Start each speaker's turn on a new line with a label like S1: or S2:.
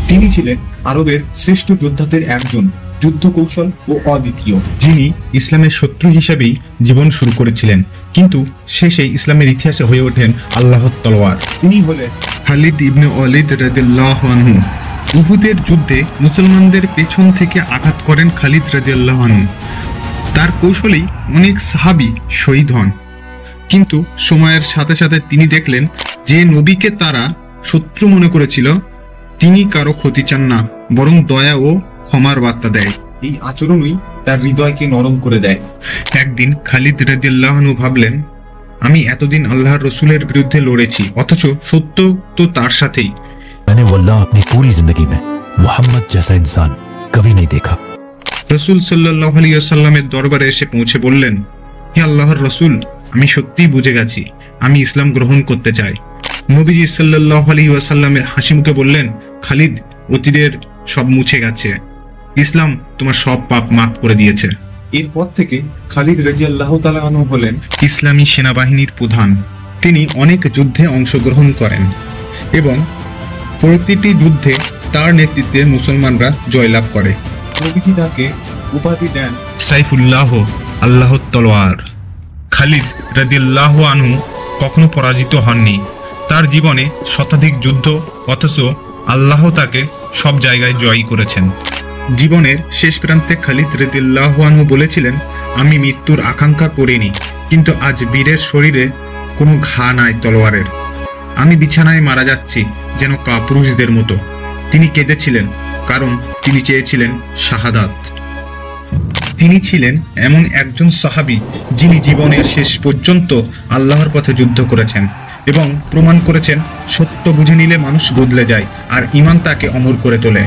S1: তিনি ছিলেন আরবের শ্রেষ্ঠ যোদ্ধাদের একজন, যুদ্ধ কৌশল ও অদ্বিতীয়, যিনি ইসলামের শত্রু হিসেবেই জীবন শুরু করেছিলেন, কিন্তু শেষে ইসলামের ইতিহাসে হয়ে ওঠেন আল্লাহর তলোয়ার। তিনি হলেন
S2: খালিদ ইবনে ওয়ালিদ রাদিয়াল্লাহু আনহু। উহুদের যুদ্ধে মুসলমানদের পেছন থেকে আঘাত করেন খালিদ রাদিয়াল্লাহু আনহু। তার কৌশলেই অনেক সাহাবী শহীদ হন, কিন্তু সময়ের সাথে সাথে তিনি দেখলেন যে নবীকে তারা শত্রু মনে করেছিল তিনি কারো ক্ষতি চান না, বরং দয়া ও ক্ষমার বার্তা দেয়।
S1: এই আচরণই তার হৃদয়কে নরম করে দেয়।
S2: একদিন খালিদ রাদিয়াল্লাহু আনহু ভাবলেন, আমি এতদিন আল্লাহর রসুলের বিরুদ্ধে লড়েছি, অথচ সত্য তো তার সাথেই।
S3: मैंने वल्लाह अपनी पूरी जिंदगी में मोहम्मद जैसा इंसान कभी नहीं देखा।
S2: রসুল সাল্লাল্লাহু আলাইহি ওয়াসাল্লামের দরবারে এসে পৌঁছে বললেন, হে আল্লাহর রসুল, আমি সত্যিই বুঝে গেছি, আমি ইসলাম গ্রহণ করতে চাই। নবীজি সাল্লাল্লাহু আলাইহি ওয়াসাল্লামের হাসি মুখে বললেন, খালিদ, অতীতের সব মুছে গেছে, ইসলাম তোমার সব পাপ মাফ করে দিয়েছে।
S1: এরপর থেকে খালিদ রাদিয়াল্লাহু তাআলা আনহু হলেন
S2: ইসলামী সেনাবাহিনীর প্রধান। তিনি অনেক যুদ্ধে অংশগ্রহণ করেন এবং প্রতিটি যুদ্ধে তার নেতৃত্বে মুসলমানরা জয়লাভ করে।
S1: নবীজি তাকে উপাধি দেন
S2: সাইফুল্লাহ, আল্লাহর তলোয়ার। খালিদ রাদিয়াল্লাহু আনহু কখনো পরাজিত হননি। তার জীবনে শতাধিক যুদ্ধ, অথচ আল্লাহ তাকে সব জায়গায় জয়ী করেছেন। জীবনের শেষ প্রান্তে খালিদ রাদিয়াল্লাহু আনহু বলেছিলেন, আমি মৃত্যুর আকাঙ্ক্ষা করিনি, কিন্তু আজ বীরের শরীরে কোনো ঘা নাই তলোয়ারের। আমি বিছানায় মারা যাচ্ছি যেন কাপুরুষদের মতো। তিনি কেঁদেছিলেন, কারণ তিনি চেয়েছিলেন শাহাদাত। তিনি ছিলেন এমন একজন সাহাবী যিনি জীবনের শেষ পর্যন্ত আল্লাহর পথে যুদ্ধ করেছেন এবং প্রমাণ করেছেন সত্য বুঝে নিলে মানুষ বদলে যায় আর ঈমান তাকে অমর করে তোলে।